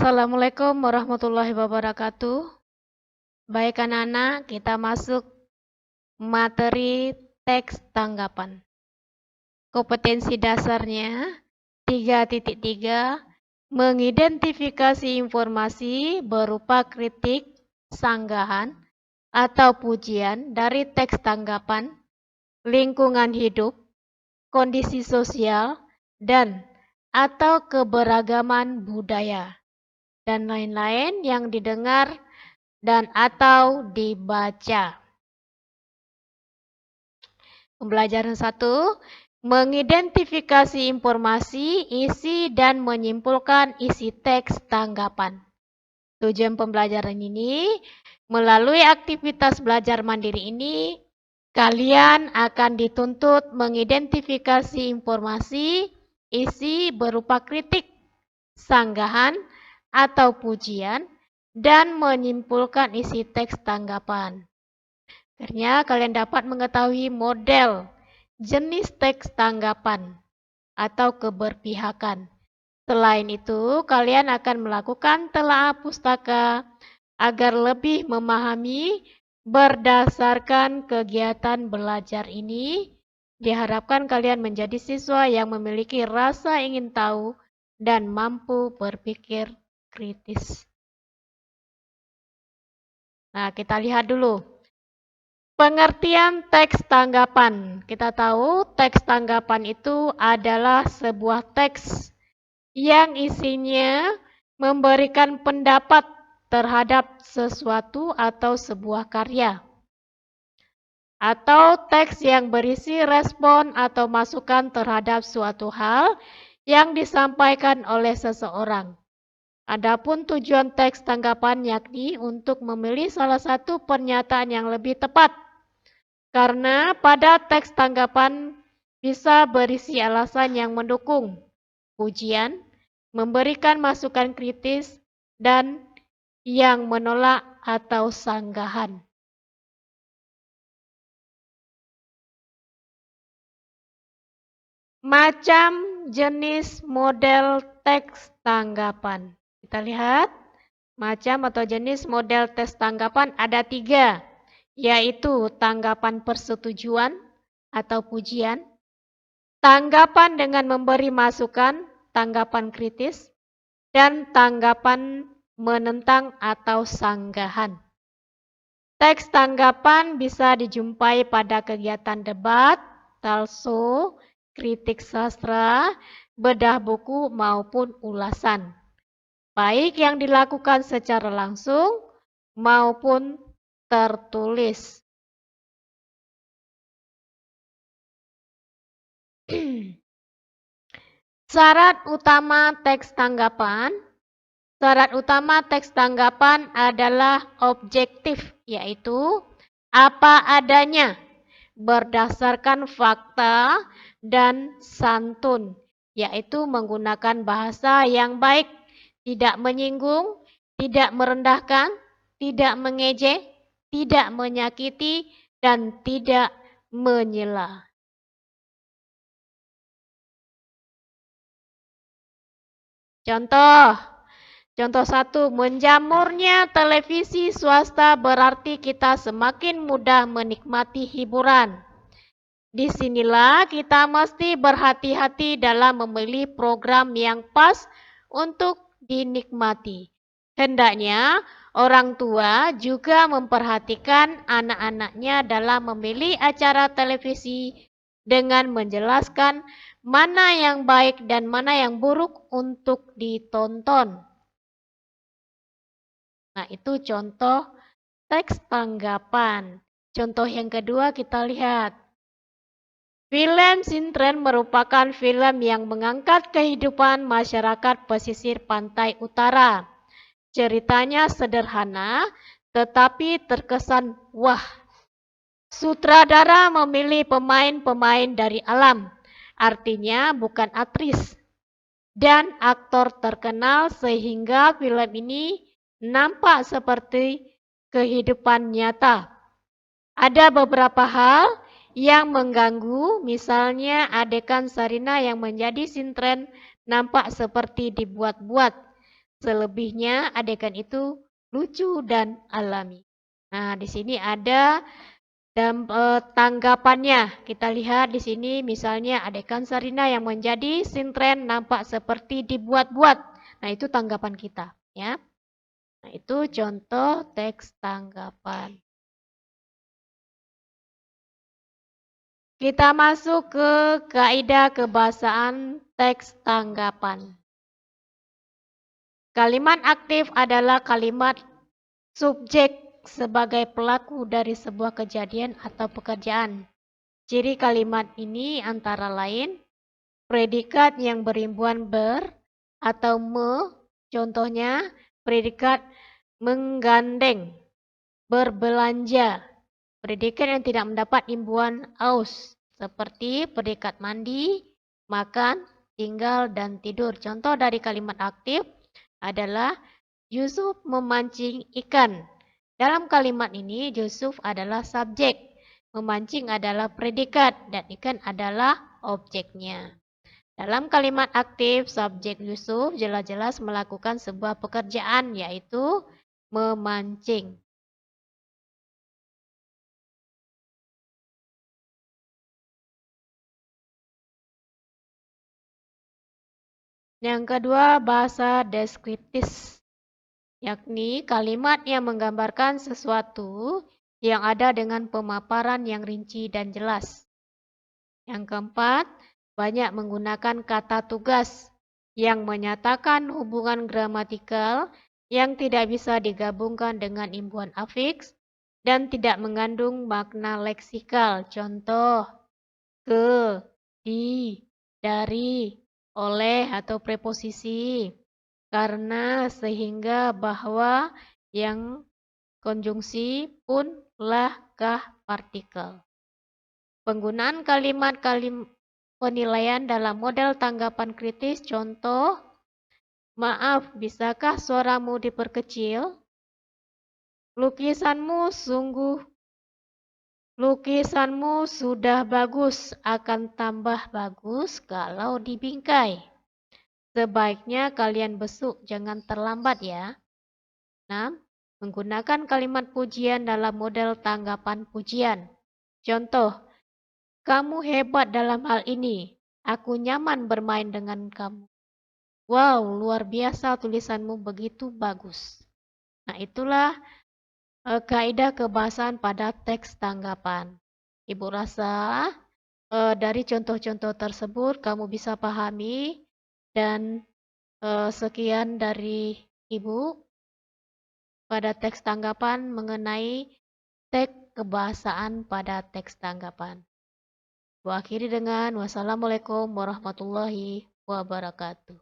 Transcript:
Assalamualaikum warahmatullahi wabarakatuh. Baik anak-anak, kita masuk materi teks tanggapan. Kompetensi dasarnya 3.3, mengidentifikasi informasi berupa kritik, sanggahan, atau pujian dari teks tanggapan, lingkungan hidup, kondisi sosial, dan atau keberagaman budaya, dan lain-lain yang didengar dan atau dibaca. Pembelajaran 1, mengidentifikasi informasi, isi, dan menyimpulkan isi teks tanggapan. Tujuan pembelajaran ini, melalui aktivitas belajar mandiri ini, kalian akan dituntut mengidentifikasi informasi, isi berupa kritik, sanggahan, atau pujian, dan menyimpulkan isi teks tanggapan. Akhirnya kalian dapat mengetahui model jenis teks tanggapan atau keberpihakan. Selain itu, kalian akan melakukan telaah pustaka agar lebih memahami berdasarkan kegiatan belajar ini. Diharapkan kalian menjadi siswa yang memiliki rasa ingin tahu dan mampu berpikir kritis. Nah, kita lihat dulu. Pengertian teks tanggapan. Kita tahu teks tanggapan itu adalah sebuah teks yang isinya memberikan pendapat terhadap sesuatu atau sebuah karya. Atau teks yang berisi respon atau masukan terhadap suatu hal yang disampaikan oleh seseorang. Adapun tujuan teks tanggapan yakni untuk memilih salah satu pernyataan yang lebih tepat. Karena pada teks tanggapan bisa berisi alasan yang mendukung, pujian, memberikan masukan kritis, dan yang menolak atau sanggahan. Macam jenis model teks tanggapan. Kita lihat, macam atau jenis model teks tanggapan ada 3, yaitu tanggapan persetujuan atau pujian, tanggapan dengan memberi masukan, tanggapan kritis, dan tanggapan menentang atau sanggahan. Teks tanggapan bisa dijumpai pada kegiatan debat, talkshow, kritik sastra, bedah buku, maupun ulasan. Baik yang dilakukan secara langsung maupun tertulis. Syarat utama teks tanggapan. Syarat utama teks tanggapan adalah objektif, yaitu apa adanya, berdasarkan fakta dan santun, yaitu menggunakan bahasa yang baik, tidak menyinggung, tidak merendahkan, tidak mengejek, tidak menyakiti, dan tidak menyela. Contoh 1, menjamurnya televisi swasta berarti kita semakin mudah menikmati hiburan. Disinilah kita mesti berhati-hati dalam memilih program yang pas untuk dinikmati. Hendaknya orang tua juga memperhatikan anak-anaknya dalam memilih acara televisi dengan menjelaskan mana yang baik dan mana yang buruk untuk ditonton. Nah, itu contoh teks tanggapan. Contoh yang kedua kita lihat. Film Sintren merupakan film yang mengangkat kehidupan masyarakat pesisir pantai utara. Ceritanya sederhana, tetapi terkesan wah. Sutradara memilih pemain-pemain dari alam, artinya bukan aktris, dan aktor terkenal sehingga film ini nampak seperti kehidupan nyata. Ada beberapa hal yang mengganggu, misalnya adegan Sarina yang menjadi sintren nampak seperti dibuat-buat. Selebihnya adegan itu lucu dan alami. Nah, di sini ada tanggapannya. Kita lihat di sini misalnya adegan Sarina yang menjadi sintren nampak seperti dibuat-buat. Nah, itu tanggapan kita, ya. Nah, itu contoh teks tanggapan. Kita masuk ke kaidah kebahasaan teks tanggapan. Kalimat aktif adalah kalimat subjek sebagai pelaku dari sebuah kejadian atau pekerjaan. Ciri kalimat ini antara lain predikat yang berimbuan ber atau me, contohnya predikat menggandeng, berbelanja, predikat yang tidak mendapat imbuan aus, seperti predikat mandi, makan, tinggal, dan tidur. Contoh dari kalimat aktif adalah Yusuf memancing ikan. Dalam kalimat ini, Yusuf adalah subjek, memancing adalah predikat, dan ikan adalah objeknya. Dalam kalimat aktif, subjek Yusuf jelas-jelas melakukan sebuah pekerjaan, yaitu memancing. Yang kedua, bahasa deskriptif, yakni kalimat yang menggambarkan sesuatu yang ada dengan pemaparan yang rinci dan jelas. Yang keempat, banyak menggunakan kata tugas yang menyatakan hubungan gramatikal yang tidak bisa digabungkan dengan imbuhan afiks dan tidak mengandung makna leksikal. Contoh, ke, di, dari, oleh atau preposisi. Karena, sehingga, bahwa, yang, konjungsi, pun, lah, kah, partikel. Penggunaan kalimat penilaian dalam model tanggapan kritis. Contoh, maaf, bisakah suaramu diperkecil? Lukisanmu sudah bagus, akan tambah bagus kalau dibingkai. Sebaiknya kalian besuk, jangan terlambat ya. 6. Menggunakan kalimat pujian dalam model tanggapan pujian. Contoh, kamu hebat dalam hal ini. Aku nyaman bermain dengan kamu. Wow, luar biasa tulisanmu begitu bagus. Nah, itulah kaidah kebahasaan pada teks tanggapan. Ibu rasa dari contoh-contoh tersebut kamu bisa pahami dan sekian dari Ibu pada teks tanggapan mengenai teks kebahasaan pada teks tanggapan. Akhiri dengan wassalamualaikum warahmatullahi wabarakatuh.